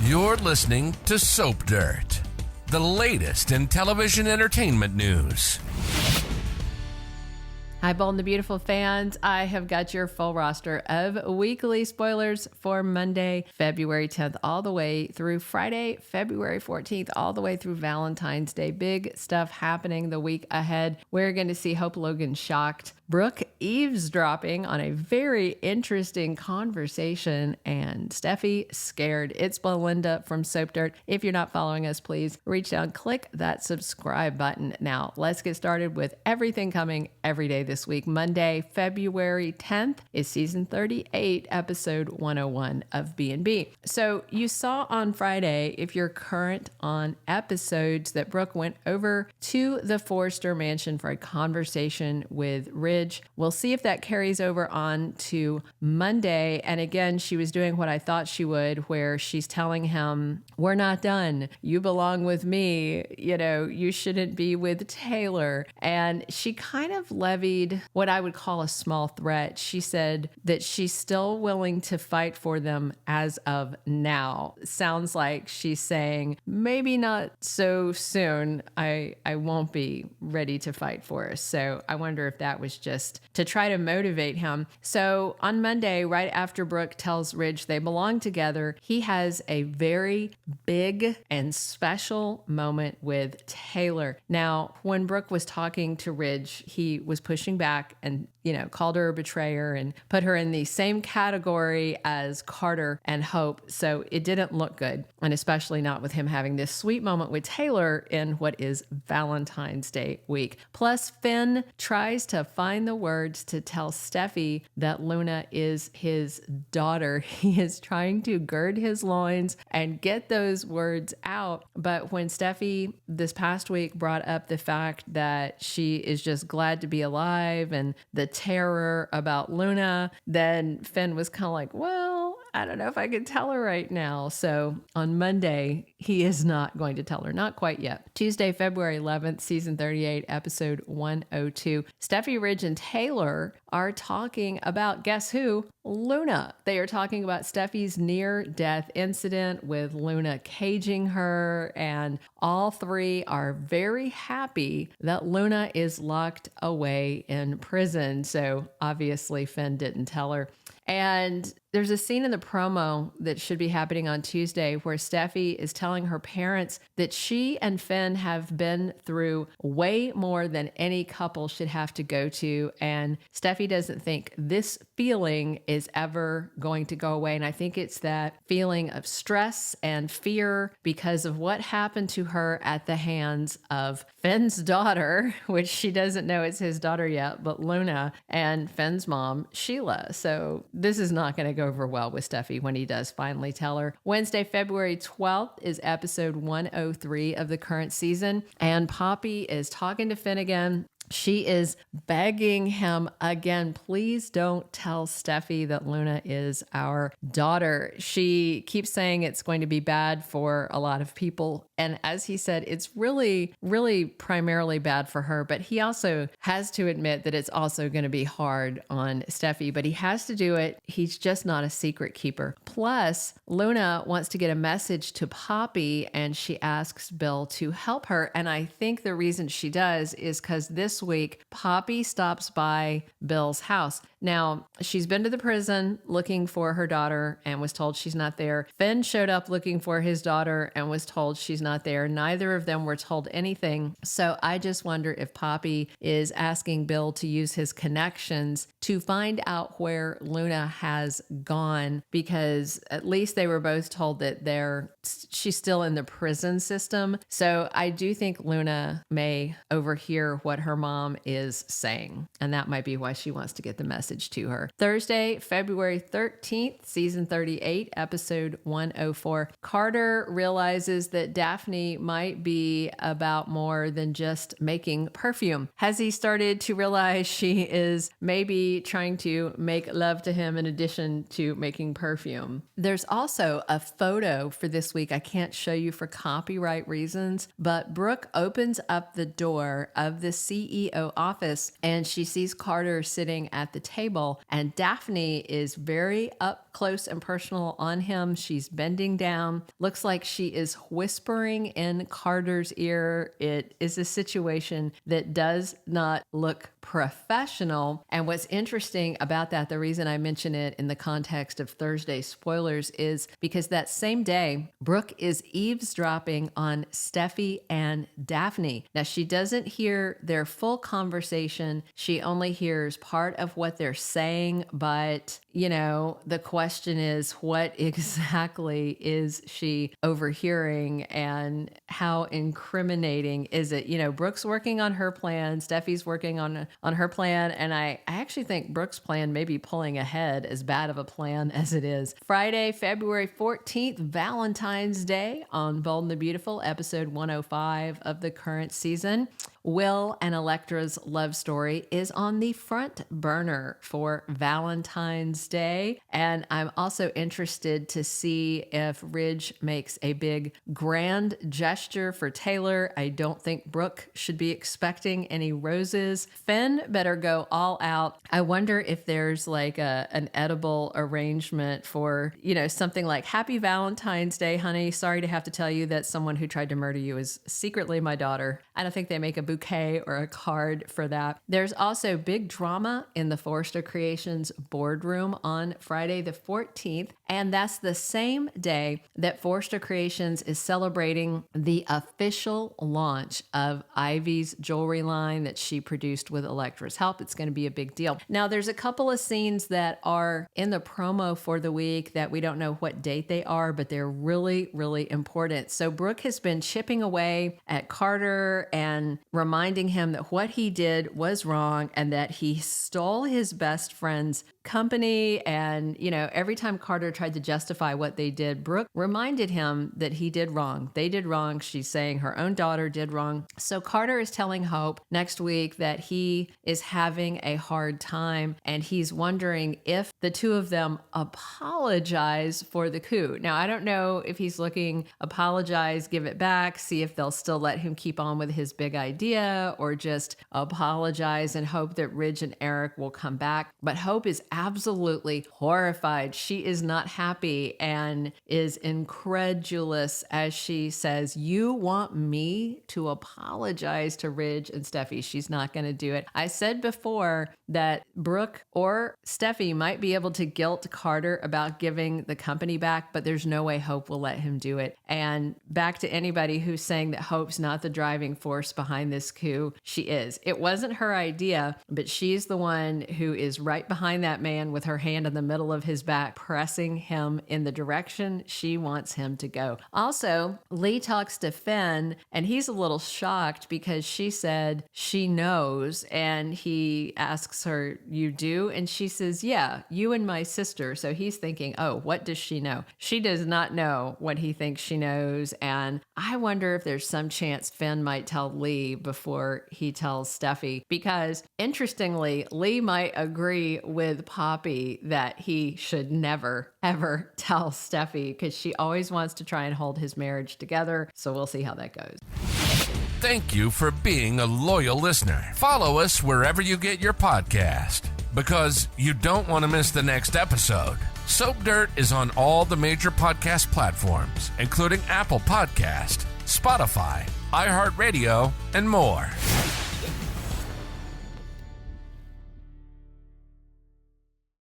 You're listening to Soap Dirt, the latest in television entertainment news. Hi, Bold and the Beautiful fans. I have got your full roster of weekly spoilers for Monday, February 10th, all the way through Friday, February 14th, all the way through Valentine's Day. Big stuff happening the week ahead. We're going to see Hope Logan shocked, Brooke eavesdropping on a very interesting conversation, and Steffi scared. It's Belinda from Soap Dirt. If you're not following us, please reach down, click that subscribe button. Now, let's get started with everything coming every day this week. Monday, February 10th is season 38, episode 101 of B&B. So you saw on Friday, if you're current on episodes, that Brooke went over to the Forrester mansion for a conversation with Ridge. We'll see if that carries over on to Monday. And again, she was doing what I thought she would, where she's telling him, we're not done. You belong with me. You know, you shouldn't be with Taylor. And she kind of levied what I would call a small threat. She said that she's still willing to fight for them as of now. Sounds like she's saying, maybe not so soon. I won't be ready to fight for us. So I wonder if that was just to try to motivate him. So on Monday, right after Brooke tells Ridge they belong together, he has a very big and special moment with Taylor. Now, when Brooke was talking to Ridge, he was pushing back and, called her a betrayer and put her in the same category as Carter and Hope. So it didn't look good, and especially not with him having this sweet moment with Taylor in what is Valentine's Day week. Plus, Finn tries to find the words to tell Steffi that Luna is his daughter. He is trying to gird his loins and get those words out. But when Steffi this past week brought up the fact that she is just glad to be alive and the terror about Luna, then Finn was kind of like, well, I don't know if I can tell her right now. So on Monday, he is not going to tell her. Not quite yet. Tuesday, February 11th, season 38, episode 102. Steffi, Ridge, and Taylor are talking about, guess who? Luna. They are talking about Steffi's near-death incident with Luna caging her, and all three are very happy that Luna is locked away in prison. So obviously Finn didn't tell her. And there's a scene in the promo that should be happening on Tuesday where Steffi is telling her parents that she and Finn have been through way more than any couple should have to go to. And Steffi doesn't think this feeling is ever going to go away. And I think it's that feeling of stress and fear because of what happened to her at the hands of Finn's daughter, which she doesn't know it's his daughter yet, but Luna, and Finn's mom, Sheila. So this is not going to go over well with Steffi when he does finally tell her. Wednesday, February 12th is episode 103 of the current season, and Poppy is talking to Finn again. She is begging him again, please don't tell Steffi that Luna is our daughter. She keeps saying it's going to be bad for a lot of people. And as he said, it's really, really primarily bad for her. But he also has to admit that it's also going to be hard on Steffi, but he has to do it. He's just not a secret keeper. Plus, Luna wants to get a message to Poppy, and she asks Bill to help her. And I think the reason she does is because this week, Poppy stops by Bill's house. Now, she's been to the prison looking for her daughter and was told she's not there. Finn showed up looking for his daughter and was told she's not there. Neither of them were told anything. So I just wonder if Poppy is asking Bill to use his connections to find out where Luna has gone, because at least they were both told that she's still in the prison system. So I do think Luna may overhear what her mom is saying, and that might be why she wants to get the message to her. Thursday, February 13th, season 38, episode 104. Carter realizes that Daphne might be about more than just making perfume. Has he started to realize she is maybe trying to make love to him in addition to making perfume? There's also a photo for this week I can't show you for copyright reasons, but Brooke opens up the door of the CEO office and she sees Carter sitting at the table, and Daphne is very upbeat up close and personal on him. She's bending down. Looks like she is whispering in Carter's ear. It is a situation that does not look professional. And what's interesting about that, the reason I mention it in the context of Thursday spoilers, is because that same day, Brooke is eavesdropping on Steffy and Daphne. Now, she doesn't hear their full conversation. She only hears part of what they're saying. But, you know, the question is, what exactly is she overhearing and how incriminating is it? You know, Brooke's working on her plan. Steffi's working on her plan. And I actually think Brooke's plan may be pulling ahead, as bad of a plan as it is. Friday, February 14th, Valentine's Day on Bold and the Beautiful, episode 105 of the current season. Will and Elektra's love story is on the front burner for Valentine's Day. And I'm also interested to see if Ridge makes a big grand gesture for Taylor. I don't think Brooke should be expecting any roses. Finn better go all out. I wonder if there's like an edible arrangement for, you know, something like Happy Valentine's Day, honey. Sorry to have to tell you that someone who tried to murder you is secretly my daughter. I don't think they make a bouquet or a card for that. There's also big drama in the Forrester Creations boardroom on Friday the 14th. And that's the same day that Forrester Creations is celebrating the official launch of Ivy's jewelry line that she produced with Elektra's help. It's going to be a big deal. Now, there's a couple of scenes that are in the promo for the week that we don't know what date they are, but they're really, really important. So Brooke has been chipping away at Carter and reminding him that what he did was wrong and that he stole his best friend's company. And, you know, every time Carter tried to justify what they did, Brooke reminded him that he did wrong. They did wrong. She's saying her own daughter did wrong. So Carter is telling Hope next week that he is having a hard time and he's wondering if the two of them apologize for the coup. Now, I don't know if he's looking, apologize, give it back, see if they'll still let him keep on with his big idea, or just apologize and hope that Ridge and Eric will come back. But Hope is absolutely horrified. She is not happy and is incredulous as she says, "You want me to apologize to Ridge and Steffi?" She's not going to do it. I said before that Brooke or Steffi might be able to guilt Carter about giving the company back, but there's no way Hope will let him do it. And back to anybody who's saying that Hope's not the driving force behind this coup, she is. It wasn't her idea, but she's the one who is right behind that man with her hand in the middle of his back, pressing him in the direction she wants him to go. Also, Lee talks to Finn, and he's a little shocked because she said she knows, and he asks her, "You do?" And she says, "Yeah, you and my sister." So he's thinking, oh, what does she know? She does not know what he thinks she knows, and I wonder if there's some chance Finn might tell Lee before he tells Steffi, because interestingly, Lee might agree with Poppy that he should never, ever tell Steffi, because she always wants to try and hold his marriage together. So we'll see how that goes. Thank you for being a loyal listener. Follow us wherever you get your podcast, because you don't want to miss the next episode. Soap Dirt is on all the major podcast platforms, including Apple Podcast, Spotify, iHeartRadio, and more.